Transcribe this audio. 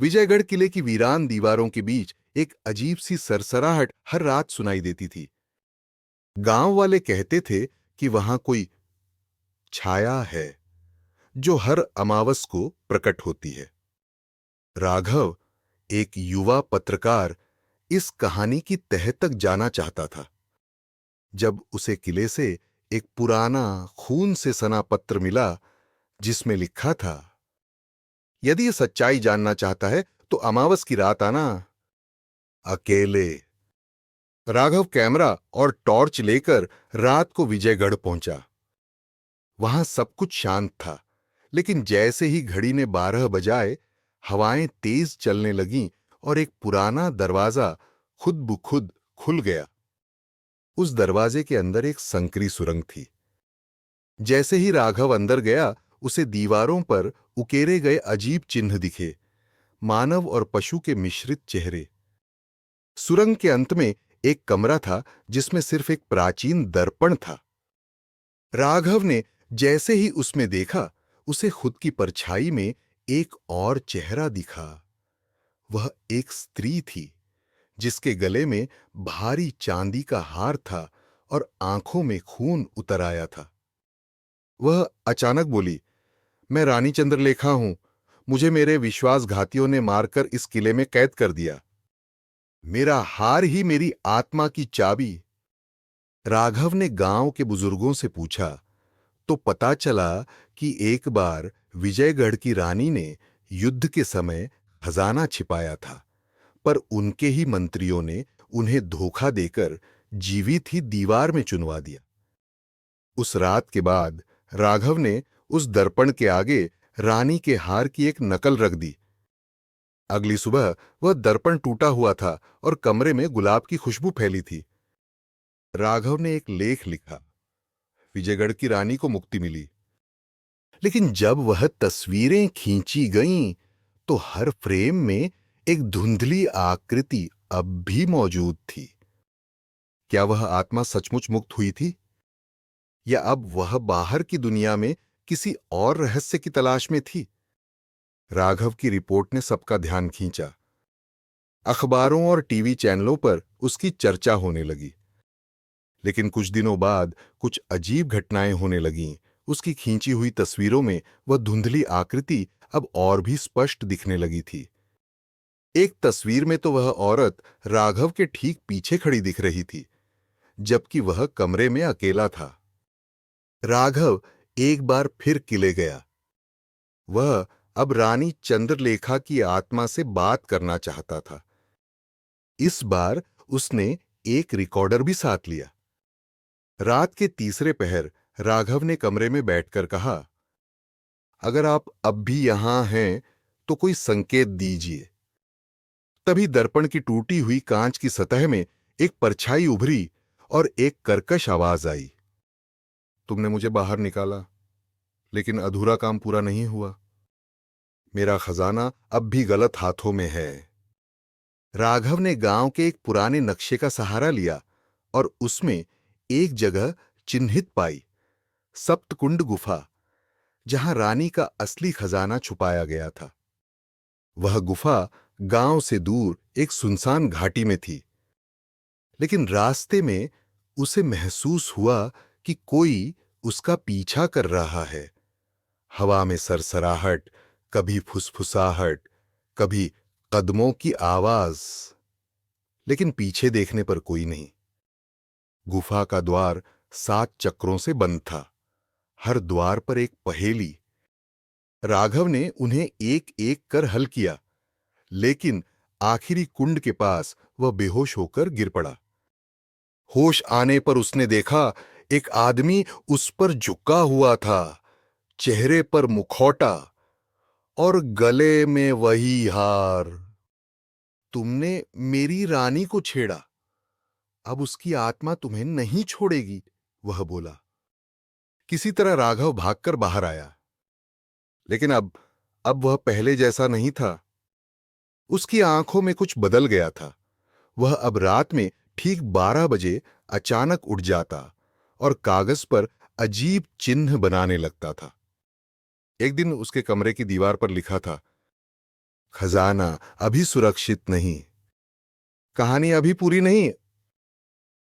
विजयगढ़ किले की वीरान दीवारों के बीच एक अजीब सी सरसराहट हर रात सुनाई देती थी। गांव वाले कहते थे कि वहां कोई छाया है जो हर अमावस को प्रकट होती है। राघव, एक युवा पत्रकार, इस कहानी की तह तक जाना चाहता था। जब उसे किले से एक पुराना खून से सना पत्र मिला जिसमें लिखा था, यदि ये सच्चाई जानना चाहता है तो अमावस की रात आना, अकेले। राघव कैमरा और टॉर्च लेकर रात को विजयगढ़ पहुंचा। वहां सब कुछ शांत था, लेकिन जैसे ही घड़ी ने 12 बजाए, हवाएं तेज चलने लगीं और एक पुराना दरवाजा खुद ब खुद खुल गया। उस दरवाजे के अंदर एक संकरी सुरंग थी। जैसे ही राघव अंदर गया, उसे दीवारों पर उकेरे गए अजीब चिन्ह दिखे, मानव और पशु के मिश्रित चेहरे। सुरंग के अंत में एक कमरा था जिसमें सिर्फ एक प्राचीन दर्पण था। राघव ने जैसे ही उसमें देखा, उसे खुद की परछाई में एक और चेहरा दिखा। वह एक स्त्री थी जिसके गले में भारी चांदी का हार था और आंखों में खून उतर आया था। वह अचानक बोली, मैं रानी चंद्रलेखा हूं। मुझे मेरे विश्वासघातियों ने मारकर इस किले में कैद कर दिया। मेरा हार ही मेरी आत्मा की चाबी। राघव ने गांव के बुजुर्गों से पूछा तो पता चला कि एक बार विजयगढ़ की रानी ने युद्ध के समय खजाना छिपाया था, पर उनके ही मंत्रियों ने उन्हें धोखा देकर जीवित ही दीवार में चुनवा दिया। उस रात के बाद राघव ने उस दर्पण के आगे रानी के हार की एक नकल रख दी। अगली सुबह वह दर्पण टूटा हुआ था और कमरे में गुलाब की खुशबू फैली थी। राघव ने एक लेख लिखा, विजयगढ़ की रानी को मुक्ति मिली। लेकिन जब वह तस्वीरें खींची गईं, तो हर फ्रेम में एक धुंधली आकृति अब भी मौजूद थी। क्या वह आत्मा सचमुच मुक्त हुई थी, या अब वह बाहर की दुनिया में किसी और रहस्य की तलाश में थी? राघव की रिपोर्ट ने सबका ध्यान खींचा। अखबारों और टीवी चैनलों पर उसकी चर्चा होने लगी। लेकिन कुछ दिनों बाद कुछ अजीब घटनाएं होने लगीं। उसकी खींची हुई तस्वीरों में वह धुंधली आकृति अब और भी स्पष्ट दिखने लगी थी। एक तस्वीर में तो वह औरत राघव के ठीक पीछे खड़ी दिख रही थी, जबकि वह कमरे में अकेला था। राघव एक बार फिर किले गया। वह अब रानी चंद्रलेखा की आत्मा से बात करना चाहता था। इस बार उसने एक रिकॉर्डर भी साथ लिया। रात के तीसरे पहर राघव ने कमरे में बैठकर कहा, अगर आप अब भी यहां हैं तो कोई संकेत दीजिए। तभी दर्पण की टूटी हुई कांच की सतह में एक परछाई उभरी और एक कर्कश आवाज आई, तुमने मुझे बाहर निकाला, लेकिन अधूरा काम पूरा नहीं हुआ। मेरा खजाना अब भी गलत हाथों में है। राघव ने गांव के एक पुराने नक्शे का सहारा लिया और उसमें एक जगह चिन्हित पाई, सप्तकुंड गुफा, जहां रानी का असली खजाना छुपाया गया था। वह गुफा गांव से दूर एक सुनसान घाटी में थी, लेकिन रास्ते में उसे महसूस हुआ कि कोई उसका पीछा कर रहा है। हवा में सरसराहट, कभी फुसफुसाहट, कभी कदमों की आवाज, लेकिन पीछे देखने पर कोई नहीं। गुफा का द्वार 7 चक्रों से बंद था, हर द्वार पर एक पहेली। राघव ने उन्हें एक एक कर हल किया, लेकिन आखिरी कुंड के पास वह बेहोश होकर गिर पड़ा। होश आने पर उसने देखा एक आदमी उस पर झुका हुआ था, चेहरे पर मुखौटा और गले में वही हार। तुमने मेरी रानी को छेड़ा, अब उसकी आत्मा तुम्हें नहीं छोड़ेगी, वह बोला। किसी तरह राघव भागकर बाहर आया, लेकिन अब वह पहले जैसा नहीं था। उसकी आंखों में कुछ बदल गया था। वह अब रात में ठीक 12 बजे अचानक उठ जाता और कागज पर अजीब चिन्ह बनाने लगता था। एक दिन उसके कमरे की दीवार पर लिखा था, खजाना अभी सुरक्षित नहीं। कहानी अभी पूरी नहीं,